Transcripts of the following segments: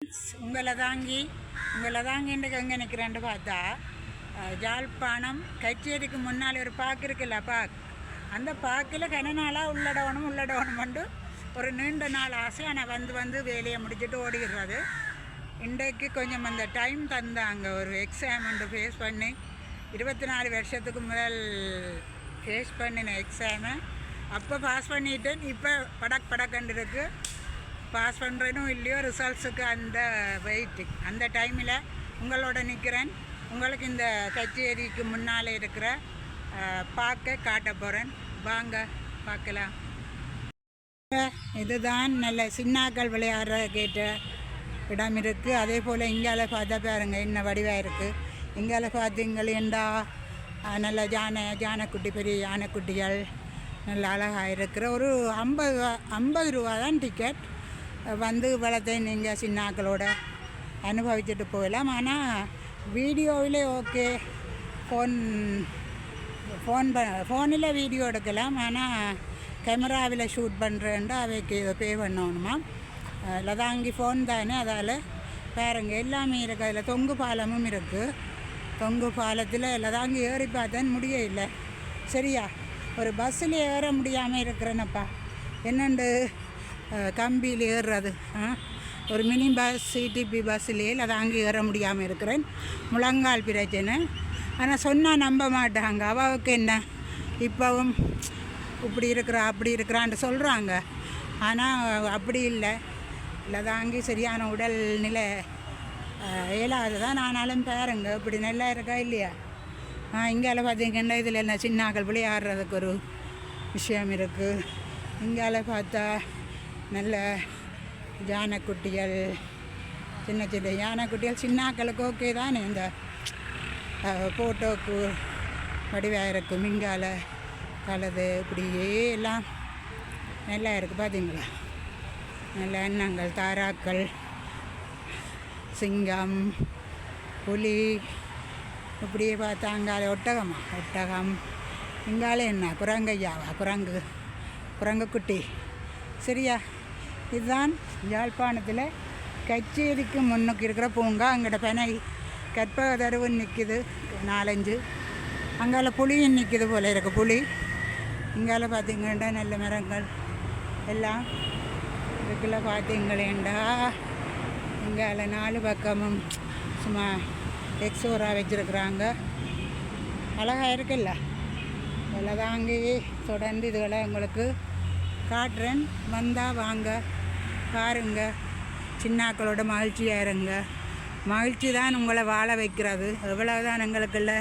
Friends, உங்களை தாங்கி இன்றைக்கு எங்கே நிற்கிறேன்னு பார்த்தா யாழ்ப்பாணம் கச்சேரிக்கு முன்னால் ஒரு பார்க் இருக்குல்ல, அந்த பார்க்கில் கன நாளாக உள்ளடவணும்ண்டு ஒரு நீண்ட நாள் ஆசை. ஆனால் வந்து வேலையை முடிச்சுட்டு ஓடிடுறது. இன்றைக்கு கொஞ்சம் அந்த டைம் தந்தாங்க. ஒரு எக்ஸாம் ஒன்று ஃபேஸ் பண்ணி 24 வருஷத்துக்கு முதல் ஃபேஸ் பண்ணின எக்ஸாமு அப்போ பாஸ் பண்ணிட்டேன். இப்போ படக்கண்டு இருக்குது. பாஸ் பண்ணுறேனும் இல்லையோ ரிசல்ட்ஸுக்கு அந்த வெயிட்டிங். அந்த டைமில் உங்களோட நிற்கிறேன். உங்களுக்கு இந்த கச்சேரிக்கு முன்னால் இருக்கிற பார்க்க காட்ட போகிறேன். வாங்க பார்க்கலாம். இதுதான் நல்ல சின்னாக்கள் விளையாடுற கேட்ட இடம் இருக்குது. அதே போல் இங்கால பார்த்தா பாருங்க என்ன வடிவாக இருக்குது. இங்கால பார்த்தீங்களா நல்ல யானைக்குட்டி, பெரிய யானைக்குட்டிகள் நல்ல அழகாக இருக்கிற. ஒரு 50 ரூபா தான் டிக்கெட். வந்து வளத்தை நீங்கள் சின்னாக்களோட அனுபவிச்சுட்டு போகலாம். ஆனால் வீடியோவிலே ஓகே, ஃபோனில் வீடியோ எடுக்கலாம். ஆனால் கேமராவில் ஷூட் பண்ணுறேன்ட்டு அவைக்கு பே பண்ணணுமா. லதாங்கி ஃபோன் தானே, அதால் பாருங்க எல்லாமே இருக்குது. அதில் தொங்கு பாலமும் இருக்குது. தொங்கு பாலத்தில் லதாங்கி ஏறி பார்த்தேன், முடிய இல்லை. சரியா, ஒரு பஸ்ஸில் ஏற முடியாமல் இருக்கிறேன்னப்பா. என்னண்டு கம்பியில் ஏறுறது, ஒரு மினி பஸ் சிடிபி பஸ்ஸிலே லதாங்கி ஏற முடியாமல் இருக்கிறேன். முழங்கால் பிரச்சனை. ஆனால் சொன்னால் நம்ப மாட்டாங்க. அவாவுக்கு என்ன இப்போவும் இப்படி அப்படி இருக்கிறான்ட்டு சொல்கிறாங்க. ஆனால் அப்படி இல்லை. லதாங்கி சரியான உடல் நிலை இயலாது தான். ஆனாலும் பாருங்க இப்படி நல்லா இருக்கா இல்லையா. இங்கால பார்த்தீங்கன்னா இதில் என்ன சின்னாக்கள் விளையாடுறதுக்கு ஒரு விஷயம் இருக்குது. இங்கால பார்த்தா நல்ல யானைக்குட்டிகள், சின்ன சின்ன யானைக்குட்டிகள். சின்னாக்களுக்கு ஓகே தானே, இந்த ஃபோட்டோக்கு வடிவாக இருக்கும். இங்கால கலது இப்படியே எல்லாம் நல்லா இருக்குது. பார்த்தீங்களா, நல்ல எண்ணங்கள், தாராக்கள், சிங்கம், புலி, இப்படியே பார்த்தா அங்கால ஒட்டகம். இங்கால என்ன குரங்கையாவா, குரங்குக்குட்டி. சரியா, இதுதான் யாழ்ப்பாணத்தில் கச்சேரிக்கு முன்னுக்கு இருக்கிற பூங்கா. அங்கிட்ட பனை கற்பகதருவு நிற்கிது 4-5. அங்கால புளியும் நிற்கிது போல இருக்குது, புளி. இங்கால பார்த்தீங்கன்னா நல்ல மரங்கள் எல்லாம் இதுக்குள்ள பார்த்தீங்களேண்டா. இங்கால 4 பக்கமும் சும்மா எக்ஸோராக வச்சுருக்குறாங்க. அழகாக இருக்குல்ல. தாங்கி தொடர்ந்து இதுகளை உங்களுக்கு காட்டுறேன். வந்தால் வாங்க பாருங்க. சின்னாக்களோட மகிழ்ச்சியாக இருங்க. மகிழ்ச்சி தான் உங்களை வாழ வைக்கிறது. எவ்வளவுதான் எங்களுக்குள்ள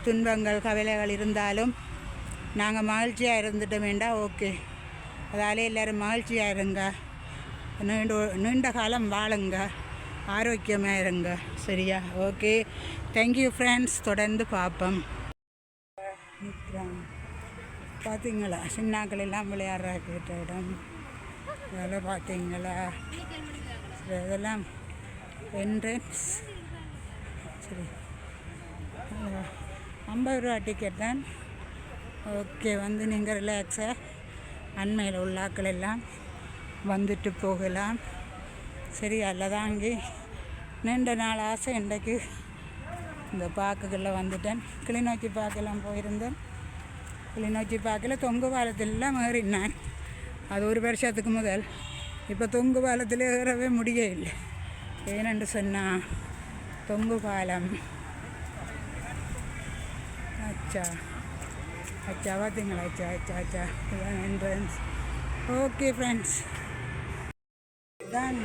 துன்பங்கள் கவலைகள் இருந்தாலும் நாங்கள் மகிழ்ச்சியாக இருந்துட்டு வேண்டாம். ஓகே, அதாலே எல்லோரும் மகிழ்ச்சியாக இருங்க. நீண்ட காலம் வாழுங்க, ஆரோக்கியமாக இருங்க. சரியா, ஓகே, தேங்க்யூ ஃப்ரெண்ட்ஸ். தொடர்ந்து பார்ப்போம். பார்த்தீங்களா, சின்னாக்கள் எல்லாம் விளையாடுற கேட்ட இடம். இதெல்லாம் பார்த்தீங்களா, இதெல்லாம் என்ட்ரன்ஸ். சரி, 50 ரூபா டிக்கெட் தான். ஓகே, வந்து நீங்கள் ரிலாக்ஸாக அண்மையில் உள்ள ஆக்கள் எல்லாம் வந்துட்டு போகலாம். சரி, அல்லதாங்கி நீண்ட நாள் ஆசை. இன்றைக்கு இந்த பார்க்குகளில் வந்துட்டேன். கிளிநொச்சி பார்க்கெல்லாம் போயிருந்தேன். கிளிநொச்சி பார்க்கில் தொங்கு பாலத்திலெல்லாம் ஏறினான். அது 1 வருஷத்துக்கு முதல். இப்போ தொங்கு பாலத்தில் ஏறவே முடியவில்லை. ஏனென்று சொன்னால் தொங்கு பாலம் அச்சா பார்த்தீங்களா. அச்சா இதுதான் என்ட்ரன்ஸ். ஓகே ஃப்ரெண்ட்ஸ், இதுதான்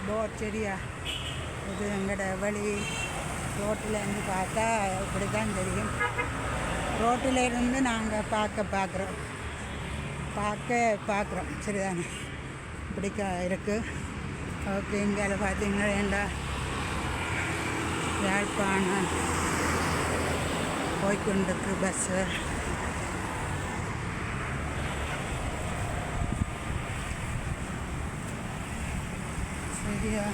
போட். சரியா, இது எங்களோட வழி. ரோட்டில் இருந்து பார்த்தா இப்படி தான் தெரியும். ரோட்டில் இருந்து நாங்கள் பார்க்குறோம். சரிதானே, இப்படி இருக்குது. ஓகே, இங்கே பார்த்தீங்கன்னா யாழ்ப்பாணம் போய்கொண்டிருக்கு பஸ்ஸு. சரியா,